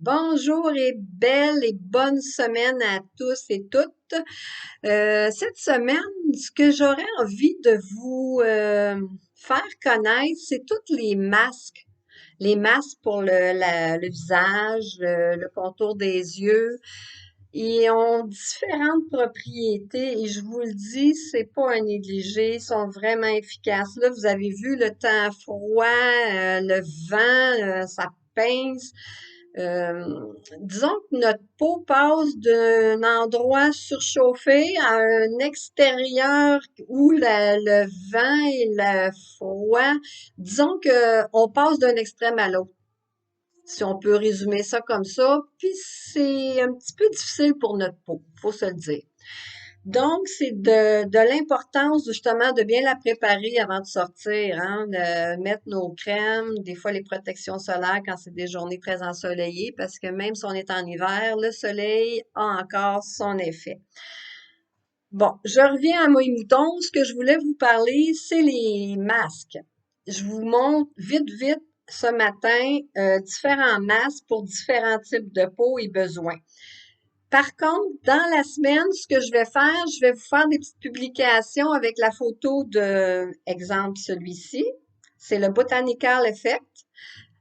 Bonjour et belle et bonne semaine à tous et toutes. Cette semaine, ce que j'aurais envie de vous faire connaître, c'est tous les masques. Les masques pour le visage, le contour des yeux. Ils ont différentes propriétés et je vous le dis, c'est pas à négliger, ils sont vraiment efficaces. Là, vous avez vu le temps froid, le vent, ça pince. Disons que notre peau passe d'un endroit surchauffé à un extérieur où le vent et le froid, disons que on passe d'un extrême à l'autre, si on peut résumer ça comme ça. Puis c'est un petit peu difficile pour notre peau, faut se le dire. Donc, c'est de l'importance justement de bien la préparer avant de sortir, hein, de mettre nos crèmes, des fois les protections solaires quand c'est des journées très ensoleillées, parce que même si on est en hiver, le soleil a encore son effet. Bon, je reviens à mes moutons. Ce que je voulais vous parler, c'est les masques. Je vous montre vite ce matin différents masques pour différents types de peau et besoins. Par contre, dans la semaine, ce que je vais faire, je vais vous faire des petites publications avec la photo de, exemple, celui-ci. C'est le Botanical Effect.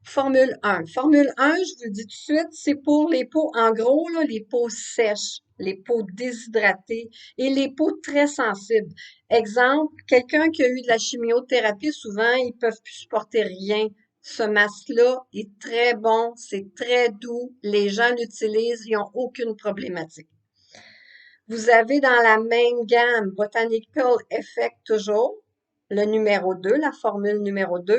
Formule 1. Formule 1, je vous le dis tout de suite, c'est pour les peaux, en gros, là, les peaux sèches, les peaux déshydratées et les peaux très sensibles. Exemple, quelqu'un qui a eu de la chimiothérapie, souvent, ils peuvent plus supporter rien. Ce masque-là est très bon, c'est très doux, les gens l'utilisent, ils n'ont aucune problématique. Vous avez dans la même gamme Botanical Effect toujours, le numéro 2, la formule numéro 2.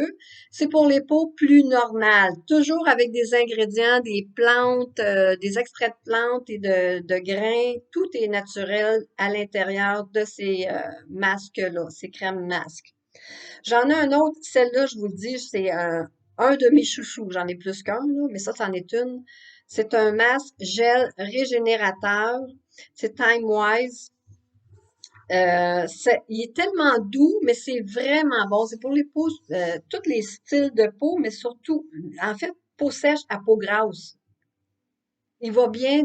C'est pour les peaux plus normales, toujours avec des ingrédients, des plantes, des extraits de plantes et de grains. Tout est naturel à l'intérieur de ces masques-là, ces crèmes masques. J'en ai un autre, celle-là, je vous le dis, c'est un de mes chouchous. J'en ai plus qu'un, là, mais ça, c'en est une. C'est un masque gel régénérateur. C'est Time Wise. Il est tellement doux, mais c'est vraiment bon. C'est pour les peaux, tous les styles de peau, mais surtout, en fait, peau sèche à peau grasse. Il va bien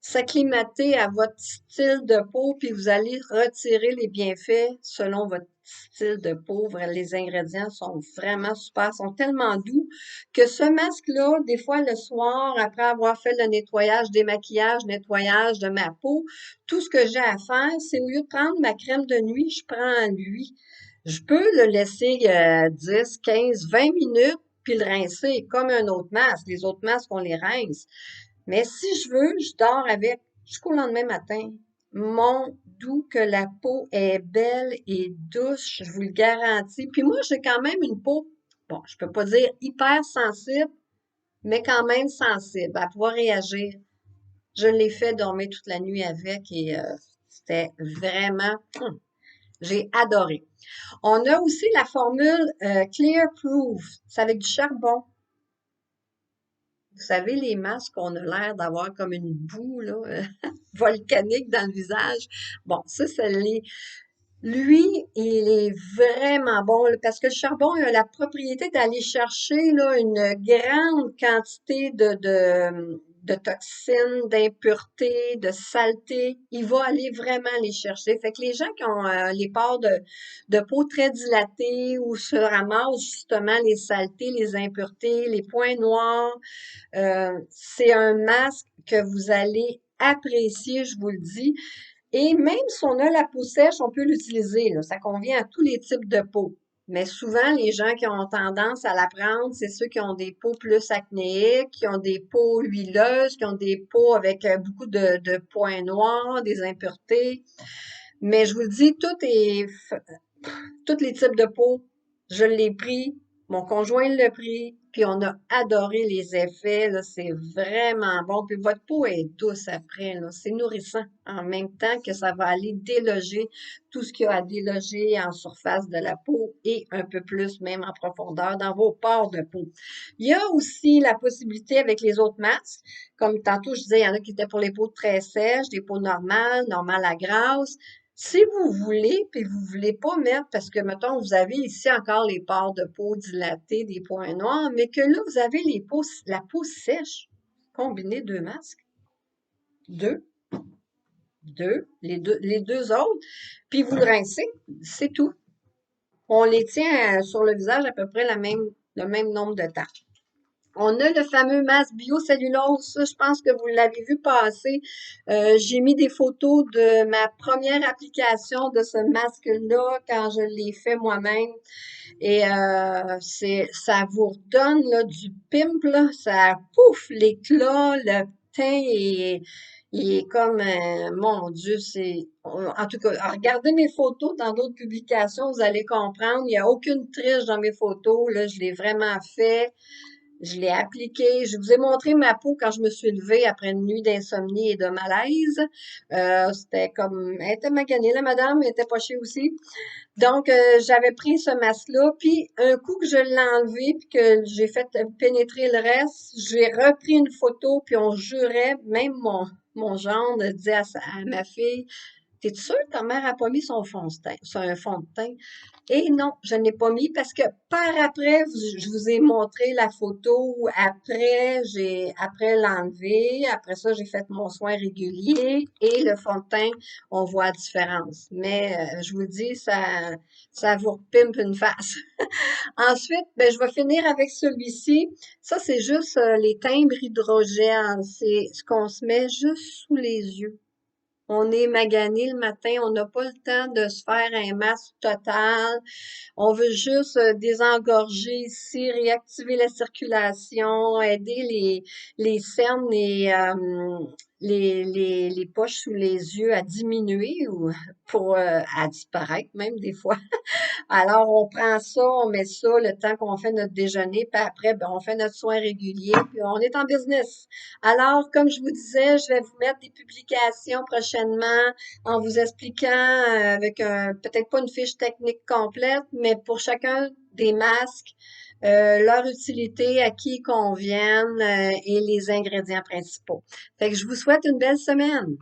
s'acclimater à votre style de peau, puis vous allez retirer les bienfaits selon votre style de peau. Les ingrédients sont vraiment super, sont tellement doux que ce masque-là, des fois le soir, après avoir fait le nettoyage, démaquillage, nettoyage de ma peau, tout ce que j'ai à faire, c'est au lieu de prendre ma crème de nuit, je prends lui. Je peux le laisser 10, 15, 20 minutes, puis le rincer comme un autre masque. Les autres masques, on les rince. Mais si je veux, je dors avec jusqu'au lendemain matin. Mon doux que la peau est belle et douce, je vous le garantis. Puis moi, j'ai quand même une peau, bon, je peux pas dire hyper sensible, mais quand même sensible à pouvoir réagir. Je l'ai fait dormir toute la nuit avec et c'était vraiment, j'ai adoré. On a aussi la formule Clear Proof. C'est avec du charbon. Vous savez, les masques, on a l'air d'avoir comme une boue là, volcanique dans le visage. Bon, ça l'est. Lui, il est vraiment bon parce que le charbon a la propriété d'aller chercher là, une grande quantité de toxines, d'impuretés, de saletés. Il va aller vraiment les chercher. Fait que les gens qui ont les pores de peau très dilatées ou se ramassent justement les saletés, les impuretés, les points noirs, c'est un masque que vous allez apprécier, je vous le dis. Et même si on a la peau sèche, on peut l'utiliser, là. Ça convient à tous les types de peau. Mais souvent, les gens qui ont tendance à la prendre, c'est ceux qui ont des peaux plus acnéiques, qui ont des peaux huileuses, qui ont des peaux avec beaucoup de points noirs, des impuretés. Mais je vous le dis, tous les types de peau, je l'ai pris, mon conjoint l'a pris, puis on a adoré les effets, là, c'est vraiment bon. Puis votre peau est douce après, là, c'est nourrissant en même temps que ça va aller déloger tout ce qu'il y a à déloger en surface de la peau et un peu plus même en profondeur dans vos pores de peau. Il y a aussi la possibilité avec les autres masques, comme tantôt je disais, il y en a qui étaient pour les peaux très sèches, des peaux normales, normales à grasses. Si vous voulez, puis vous voulez pas mettre, parce que, mettons, vous avez ici encore les pores de peau dilatés, des points noirs, mais que là, vous avez la peau sèche, combinez deux masques, deux, les deux autres, puis vous le rincez, c'est tout. On les tient sur le visage à peu près le même nombre de temps. On a le fameux masque biocellulose, ça, je pense que vous l'avez vu passer. J'ai mis des photos de ma première application de ce masque-là quand je l'ai fait moi-même. Et ça vous redonne là, du pimp, là, ça pouf, l'éclat, le teint il est comme, mon Dieu, en tout cas, regardez mes photos dans d'autres publications, vous allez comprendre. Il n'y a aucune triche dans mes photos, là, je l'ai vraiment fait. Je l'ai appliqué. Je vous ai montré ma peau quand je me suis levée après une nuit d'insomnie et de malaise. C'était comme, elle était maganée, la madame, elle était pochée aussi. Donc, j'avais pris ce masque-là, puis un coup que je l'ai enlevé, puis que j'ai fait pénétrer le reste, j'ai repris une photo, puis on jurait, même mon gendre disait à ma fille, t'es sûre que ta mère a pas mis son fond de teint, son fond de teint? Et non, je n'ai pas mis parce que par après, je vous ai montré la photo où après l'enlever, après ça, j'ai fait mon soin régulier et le fond de teint, on voit la différence. Mais je vous dis, ça vous repimpe une face. Ensuite, ben, je vais finir avec celui-ci. Ça, c'est juste les timbres hydrogène. C'est ce qu'on se met juste sous les yeux. On est magané le matin, on n'a pas le temps de se faire un masque total. On veut juste désengorger ici, réactiver la circulation, aider les cernes et les poches sous les yeux à diminuer ou pour à disparaître même des fois. Alors, on prend ça, on met ça le temps qu'on fait notre déjeuner, puis après, ben, on fait notre soin régulier, puis on est en business. Alors, comme je vous disais, je vais vous mettre des publications prochainement en vous expliquant avec peut-être pas une fiche technique complète, mais pour chacun des masques, leur utilité, à qui ils conviennent et les ingrédients principaux. Fait que je vous souhaite une belle semaine.